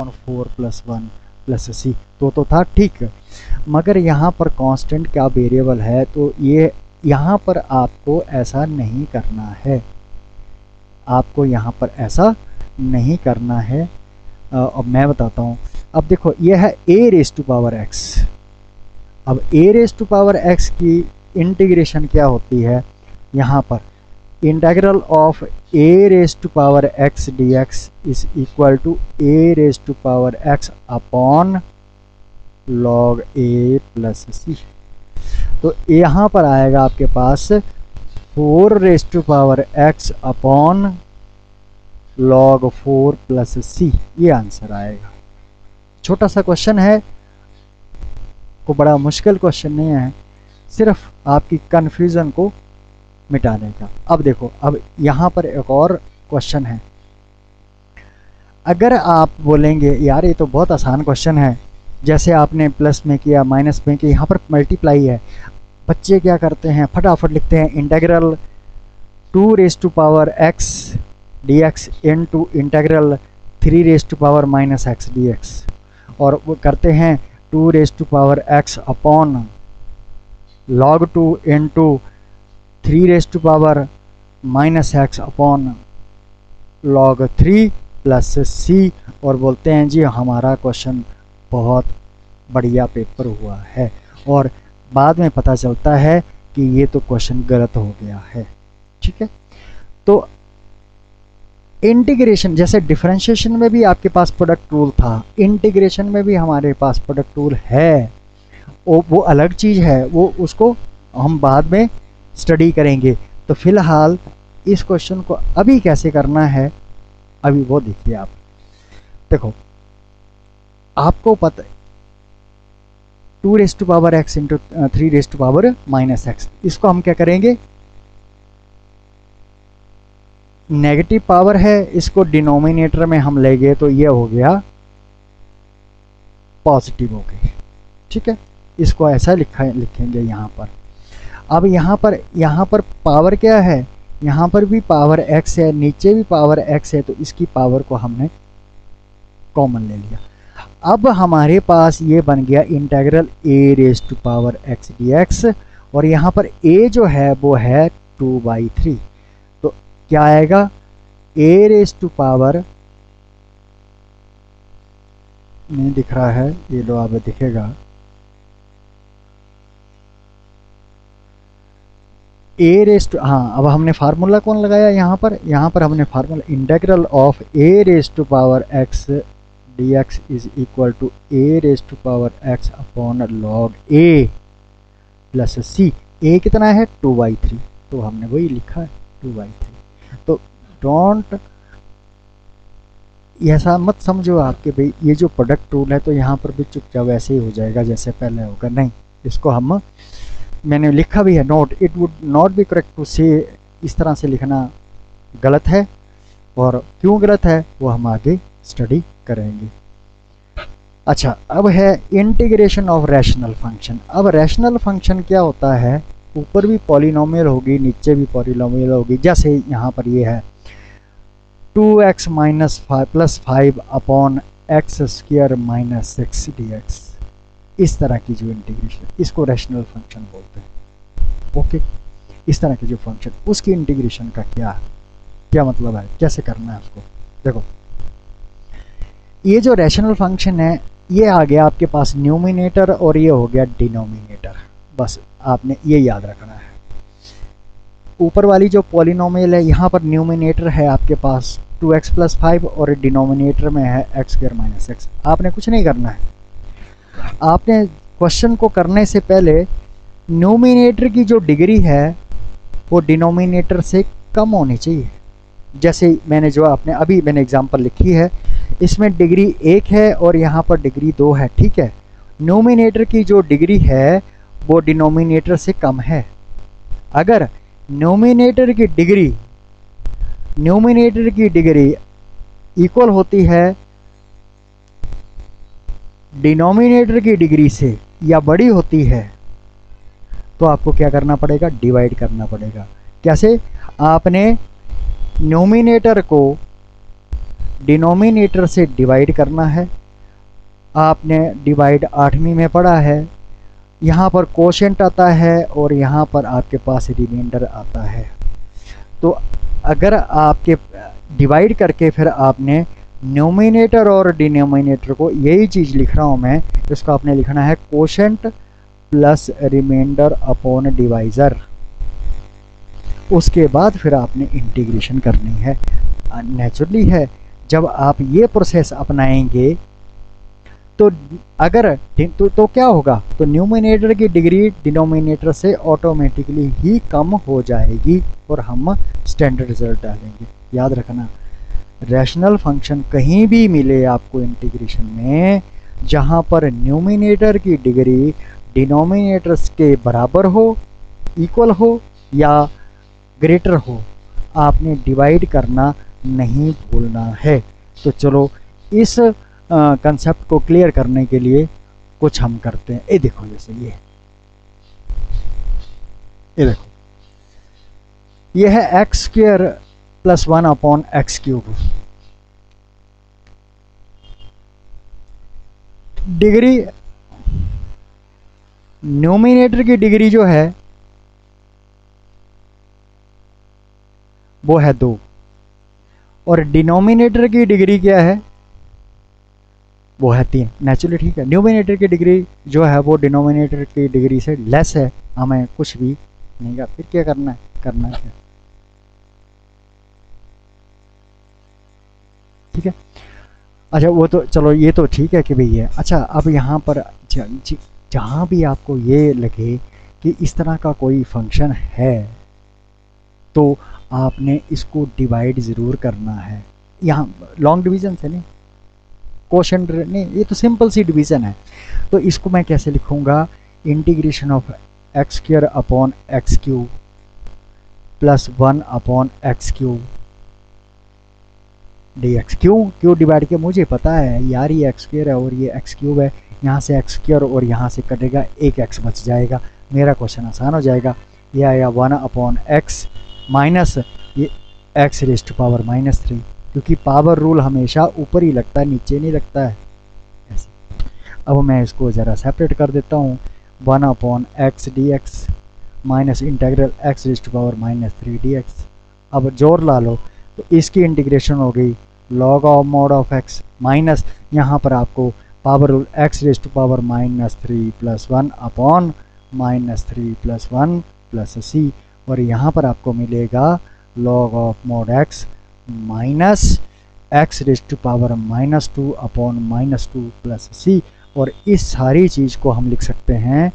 Upon 4 plus 1 plus C, तो था ठीक। मगर यहाँ पर कांस्टेंट क्या वेरिएबल है, तो ये यहाँ पर आपको ऐसा नहीं करना है, आपको यहाँ पर ऐसा नहीं करना है। अब मैं बताता हूँ। अब देखो ये है a raise to power x। अब a raise to power x की इंटीग्रेशन क्या होती है, यहाँ पर integral of a raise to power x dx is equal to a raise to power x upon log a plus C. तो यहाँ पर आएगा आपके पास 4 raise to power x upon log 4 plus C, ये आंसर आएगा। छोटा सा क्वेश्चन है, को बड़ा मुश्किल क्वेश्चन नहीं है, सिर्फ आपकी कन्फ्यूजन को मिटाने का। अब देखो, अब यहाँ पर एक और क्वेश्चन है। अगर आप बोलेंगे यार ये तो बहुत आसान क्वेश्चन है, जैसे आपने प्लस में किया माइनस में किया, यहाँ पर मल्टीप्लाई है, बच्चे क्या करते हैं फटाफट लिखते हैं integral 2 raise to power x dx into integral 3 raise to power minus x dx, और वो करते हैं 2 raise to power x upon log 2 into 3 raise to power minus x upon log 3 plus C, और बोलते हैं जी हमारा क्वेश्चन बहुत बढ़िया पेपर हुआ है, और बाद में पता चलता है कि ये तो क्वेश्चन गलत हो गया है। ठीक है, तो इंटीग्रेशन, जैसे डिफरेंशिएशन में भी आपके पास प्रोडक्ट रूल था, इंटीग्रेशन में भी हमारे पास प्रोडक्ट रूल है, वो अलग चीज़ है, वो उसको हम बाद में स्टडी करेंगे। तो फिलहाल इस क्वेश्चन को अभी कैसे करना है, अभी वो देखिए आप। देखो आपको पता 2 raise to power x into 3 raise to power minus x, इसको हम क्या करेंगे, नेगेटिव पावर है, इसको डिनोमिनेटर में हम लेंगे तो ये हो गया पॉजिटिव हो गई। ठीक है, इसको ऐसा लिखेंगे यहाँ पर। अब यहाँ पर पावर क्या है, यहाँ पर भी पावर x है, नीचे भी पावर x है, तो इसकी पावर को हमने कॉमन ले लिया। अब हमारे पास ये बन गया integral a raise to power x dx, और यहाँ पर a जो है वो है 2/3, तो क्या आएगा a रेज टू पावर, नहीं दिख रहा है, ये लो अब दिखेगा, a रेज टू, हाँ अब हमने फार्मूला कौन लगाया यहाँ पर हमने formula integral of a raise to power x dx is equal to a raise to power x upon log a plus C. a कितना है 2/3, तो हमने वही लिखा है 2/3। तो डोंट ऐसा मत समझो आपके भाई ये जो प्रोडक्ट रूल है तो यहाँ पर भी चुपचाप वैसे ही हो जाएगा जैसे पहले होगा, नहीं, इसको हम, मैंने लिखा भी है note, it would not be correct to say, इस तरह से लिखना गलत है, और क्यों गलत है वो हम आगे स्टडी करेंगे। अच्छा, अब है इंटीग्रेशन ऑफ रैशनल फंक्शन। अब रैशनल फंक्शन क्या होता है, ऊपर भी पॉलिनोमियल होगी नीचे भी पॉलिनोमियल होगी, जैसे यहाँ पर ये है 2x minus 5 plus 5 upon x square minus 6 dx, इस तरह की जो इंटीग्रेशन, इसको रैशनल फंक्शन बोलते हैं। ओके, इस तरह के जो फंक्शन, उसकी इंटीग्रेशन का क्या मतलब है, कैसे करना है उसको। देखो ये जो रैशनल फंक्शन है ये आ गया आपके पास न्यूमिनेटर और ये हो गया डिनोमिनेटर, बस आपने ये याद रखना है। ऊपर वाली जो पॉलिनोमियल है यहाँ पर न्यूमिनेटर है आपके पास 2x प्लस 5 और डिनोमिनेटर में है x स्क्वायर माइनस एक्स। आपने कुछ नहीं करना है, आपने क्वेश्चन को करने से पहले न्यूमिनेटर की जो डिग्री है वो डिनोमिनेटर से कम होनी चाहिए। जैसे मैंने जो आपने अभी मैंने एग्जांपल लिखी है, इसमें डिग्री 1 है और यहाँ पर डिग्री 2 है, ठीक है। न्यूमिनेटर की जो डिग्री है वो डिनोमिनेटर से कम है। अगर न्यूमिनेटर की डिग्री इक्वल होती है डिनोमिनेटर की डिग्री से या बड़ी होती है तो आपको क्या करना पड़ेगा, डिवाइड करना पड़ेगा। कैसे, आपने न्यूमिनेटर को डिनोमिनेटर से डिवाइड करना है। आपने डिवाइड 8वीं में पढ़ा है। यहाँ पर कोशेंट आता है और यहाँ पर आपके पास रिमाइंडर आता है। तो अगर आपके डिवाइड करके फिर आपने न्यूमिनेटर और डिनोमिनेटर को, यही चीज़ लिख रहा हूँ मैं, इसको आपने लिखना है quotient plus remainder upon divisor. उसके बाद फिर आपने इंटीग्रेशन करनी है। नेचुरली है, जब आप ये प्रोसेस अपनाएंगे तो अगर तो क्या होगा, तो न्यूमिनेटर की डिग्री डिनोमिनेटर से ऑटोमेटिकली ही कम हो जाएगी और हम स्टैंडर्ड रिजल्ट डालेंगे। याद रखना, रैशनल फंक्शन कहीं भी मिले आपको इंटीग्रेशन में जहां पर न्यूमिनेटर की डिग्री डिनोमिनेटर्स के बराबर हो, इक्वल हो या ग्रेटर हो, आपने डिवाइड करना नहीं भूलना है। तो चलो इस कंसेप्ट को क्लियर करने के लिए कुछ हम करते हैं। ये देखो, जैसे ये देखो, ये है x square plus 1 upon x cube. Degree, numerator की डिग्री जो है वो है 2 और डिनोमिनेटर की डिग्री क्या है, वो है 3। नेचुरली ठीक है, न्यूमिनेटर की डिग्री जो है वो डिनोमिनेटर की डिग्री से लेस है, हमें कुछ भी नहीं का, फिर क्या करना है, करना है ठीक है। अच्छा वो तो चलो, ये तो ठीक है कि भाई है। अच्छा अब यहाँ पर जहाँ भी आपको ये लगे कि इस तरह का कोई फंक्शन है तो आपने इसको डिवाइड ज़रूर करना है। यहाँ लॉन्ग डिवीज़न से नहीं, कोशेंट नहीं, ये तो सिंपल सी डिवीज़न है। तो इसको मैं कैसे लिखूँगा, integration of x square upon x cube plus 1 upon x cube D x. क्यों डिवाइड किया, मुझे पता है यार ये एक्स स्क्वायर है और ये एक्स क्यूब है, यहाँ से एक्स स्क्वायर और यहाँ से कटेगा, एक एक्स बच जाएगा, मेरा क्वेश्चन आसान हो जाएगा। ये आया 1 अपॉन एक्स माइनस ये एक्स रेज़्ड टू पावर -3, क्योंकि पावर रूल हमेशा ऊपर ही लगता है, नीचे नहीं लगता है ऐसे। अब मैं इसको ज़रा सेपरेट कर देता हूँ, 1 upon x d x minus integral x raised to power -3 d x. अब जोर ला लो तो इसकी इंटीग्रेशन हो गई log of mod of x minus, यहाँ पर आपको power rule x raised to power -3 plus 1 upon -3 plus 1 plus C, और यहाँ पर आपको मिलेगा log of mod x minus x raised to power -2 upon -2 plus C, और इस सारी चीज़ को हम लिख सकते हैं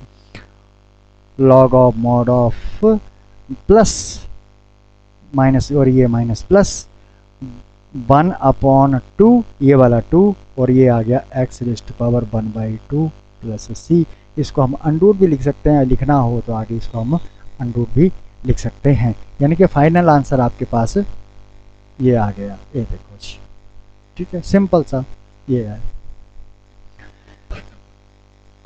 log of mod of plus minus, और ये माइनस प्लस 1 अपॉन 2, ये वाला 2, और ये आ गया x raised to power 1/2 plus C. इसको हम अंडूट भी लिख सकते हैं, लिखना हो तो आगे इसको हम अंडूट भी लिख सकते हैं। यानी कि फाइनल आंसर आपके पास ये आ गया, ये देखो जी, ठीक है, सिंपल सा ये है।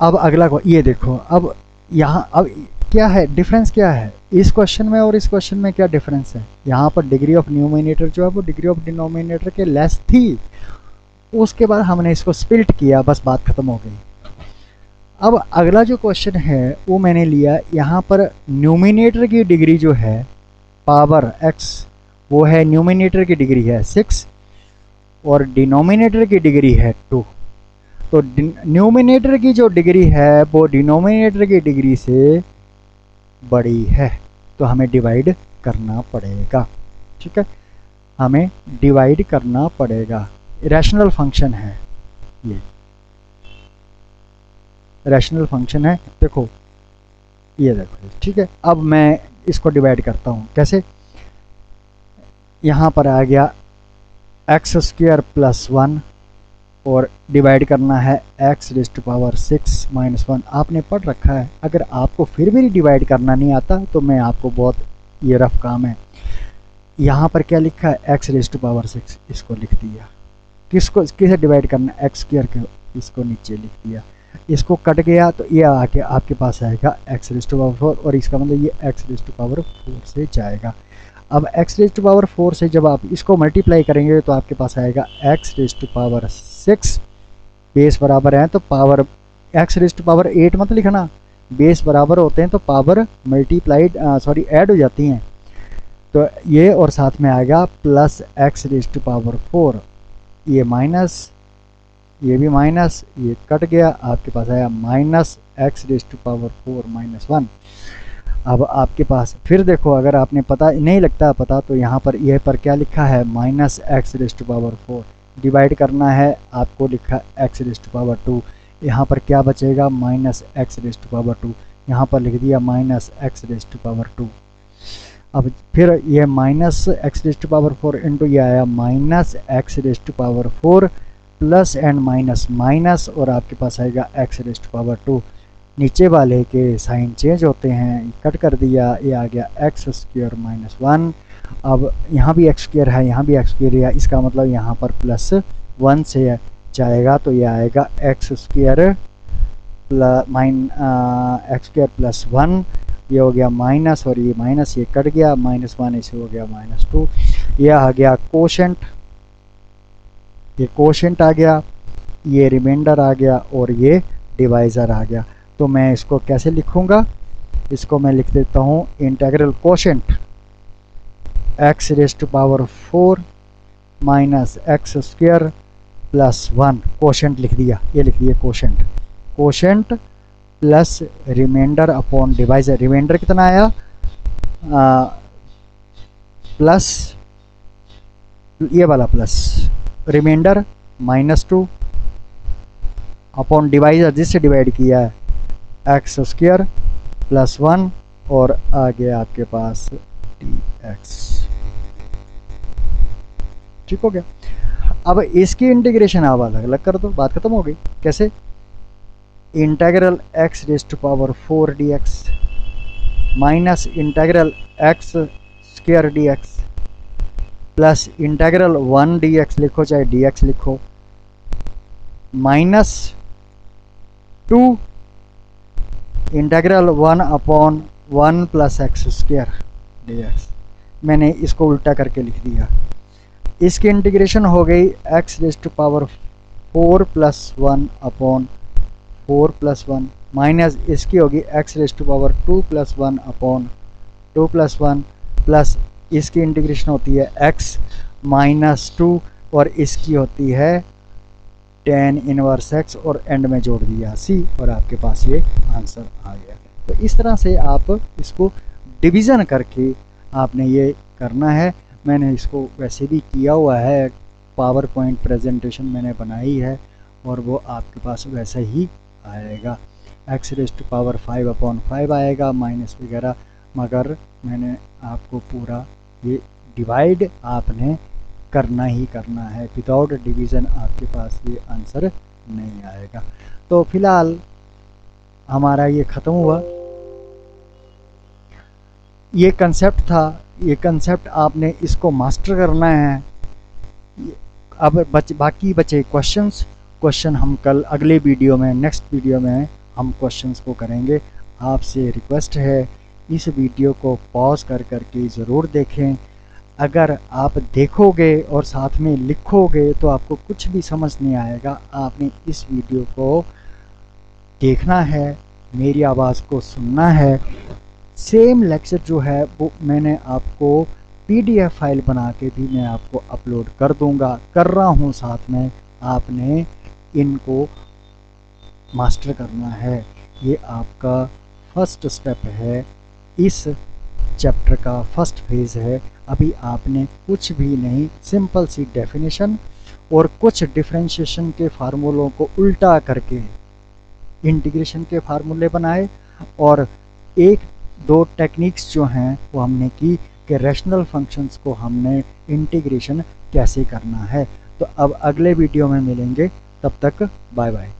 अब अगला को ये देखो, अब यहाँ अब क्या है डिफरेंस, क्या है इस क्वेश्चन में और इस क्वेश्चन में, क्या डिफरेंस है। यहाँ पर डिग्री ऑफ न्यूमिनेटर जो है वो डिग्री ऑफ डिनोमिनेटर के लेस थी, उसके बाद हमने इसको स्प्लिट किया, बस बात खत्म हो गई। अब अगला जो क्वेश्चन है वो मैंने लिया, यहाँ पर न्यूमिनेटर की डिग्री जो है पावर x, वो है न्यूमिनेटर की डिग्री है 6 और डिनोमिनेटर की डिग्री है 2। तो न्यूमिनेटर की जो डिग्री है वो डिनोमिनेटर की डिग्री से बड़ी है, तो हमें डिवाइड करना पड़ेगा, ठीक है, हमें डिवाइड करना पड़ेगा। रैशनल फंक्शन है, ये रैशनल फंक्शन है, देखो ये देखो, ठीक है। अब मैं इसको डिवाइड करता हूँ, कैसे, यहाँ पर आ गया एक्स स्क्वायर प्लस 1 और डिवाइड करना है x raised to power 6 minus 1। आपने पढ़ रखा है, अगर आपको फिर भी डिवाइड करना नहीं आता तो मैं आपको, बहुत ये रफ काम है। यहाँ पर क्या लिखा है, एक्स रेज़्ड टू पावर 6, इसको लिख दिया, किसे डिवाइड करना है, एक्स स्क्वायर के, इसको नीचे लिख दिया, इसको कट गया तो ये आके आपके पास आएगा एक्स रेज़्ड टू पावर 4, और इसका मतलब ये एक्स रेज़्ड टू पावर 4 से जाएगा। अब x रेज टू पावर 4 से जब आप इसको मल्टीप्लाई करेंगे तो आपके पास आएगा x raise to power 6, base बराबर है तो power x raise to power 8 मत लिखना, बेस बराबर होते हैं तो पावर मल्टीप्लाइड ऐड हो जाती हैं। तो ये और साथ में आएगा plus x raise to power 4, ये माइनस, ये भी माइनस, ये कट गया, आपके पास आया minus x raise to power 4 minus 1। अब आपके पास फिर देखो, अगर आपने पता नहीं लगता पता तो यहाँ पर ये पर क्या लिखा है minus x raise to power 4, divide करना है आपको, लिखा एक्स रेज टू पावर 2, यहाँ पर क्या बचेगा minus x raise to power 2, यहाँ पर लिख दिया minus x raise to power 2। अब फिर ये minus x raise to power 4 into ये आया minus x raise to power 4 plus and minus minus, और आपके पास आएगा एक्स रेज टू पावर 2। नीचे वाले के साइन चेंज होते हैं, कट कर दिया, ये आ गया एक्स स्क्वायर माइनस 1। अब यहाँ भी एक्स स्क्वायर है, यहाँ भी एक्स स्क्वायर है, इसका मतलब यहाँ पर प्लस 1 से जाएगा तो ये आएगा एक्स स्क्वायर प्लस 1, ये हो गया माइनस, और ये माइनस ये कट गया, माइनस 1 इसे हो गया माइनस 2, ये आ गया कोशेंट, ये कोशेंट आ गया, ये रिमाइंडर आ गया और ये डिवाइज़र आ गया। तो मैं इसको कैसे लिखूंगा, इसको मैं लिख देता हूँ integral quotient x raise to power 4 minus x square plus 1, quotient लिख दिया, ये लिख दिया quotient, quotient plus remainder upon divisor. Remainder कितना आया प्लस, ये वाला प्लस, रिमाइंडर -2 अपॉन डिवाइजर जिससे डिवाइड किया है एक्स स्क्वायर प्लस 1, और आगे आपके पास dx। ठीक हो गया। अब इसकी इंटीग्रेशन आप अलग अलग कर दो, बात खत्म हो गई। कैसे, integral x raise to power 4 dx minus integral x square dx plus integral 1 dx लिखो चाहे dx लिखो, minus 2 integral 1 upon 1 plus x square dx। मैंने इसको उल्टा करके लिख दिया। इसकी इंटीग्रेशन हो गई x raise to power 4 plus 1 upon 4 plus 1, minus इसकी होगी x raise to power 2 plus 1 upon 2 plus 1, plus इसकी इंटीग्रेशन होती है x माइनस 2 और इसकी होती है tan इनवर्स x और एंड में जोड़ दिया c, और आपके पास ये आंसर आ गया। तो इस तरह से आप इसको डिवीज़न करके आपने ये करना है। मैंने इसको वैसे भी किया हुआ है, पावर पॉइंट प्रेजेंटेशन मैंने बनाई है और वो आपके पास वैसे ही आएगा, x raise to power 5 upon 5 आएगा माइनस वगैरह, मगर मैंने आपको पूरा ये डिवाइड आपने करना ही करना है, विदाउट डिवीज़न आपके पास ये आंसर नहीं आएगा। तो फिलहाल हमारा ये ख़त्म हुआ, ये कंसेप्ट था, ये कंसेप्ट आपने इसको मास्टर करना है। अब बाकी बचे क्वेश्चन हम कल अगले वीडियो में, नेक्स्ट वीडियो में हम क्वेश्चंस को करेंगे। आपसे रिक्वेस्ट है इस वीडियो को पॉज कर करके ज़रूर देखें। अगर आप देखोगे और साथ में लिखोगे तो आपको कुछ भी समझ नहीं आएगा। आपने इस वीडियो को देखना है, मेरी आवाज़ को सुनना है। सेम लेक्चर जो है वो मैंने आपको PDF फाइल बना के भी मैं आपको अपलोड कर दूंगा, कर रहा हूँ साथ में। आपने इनको मास्टर करना है, ये आपका फर्स्ट स्टेप है, इस चैप्टर का फर्स्ट फेज़ है। अभी आपने कुछ भी नहीं, सिंपल सी डेफिनेशन और कुछ डिफरेंशिएशन के फार्मूलों को उल्टा करके इंटीग्रेशन के फार्मूले बनाए, और एक दो टेक्निक्स जो हैं वो हमने की कि रैशनल फंक्शंस को हमने इंटीग्रेशन कैसे करना है। तो अब अगले वीडियो में मिलेंगे, तब तक बाय बाय।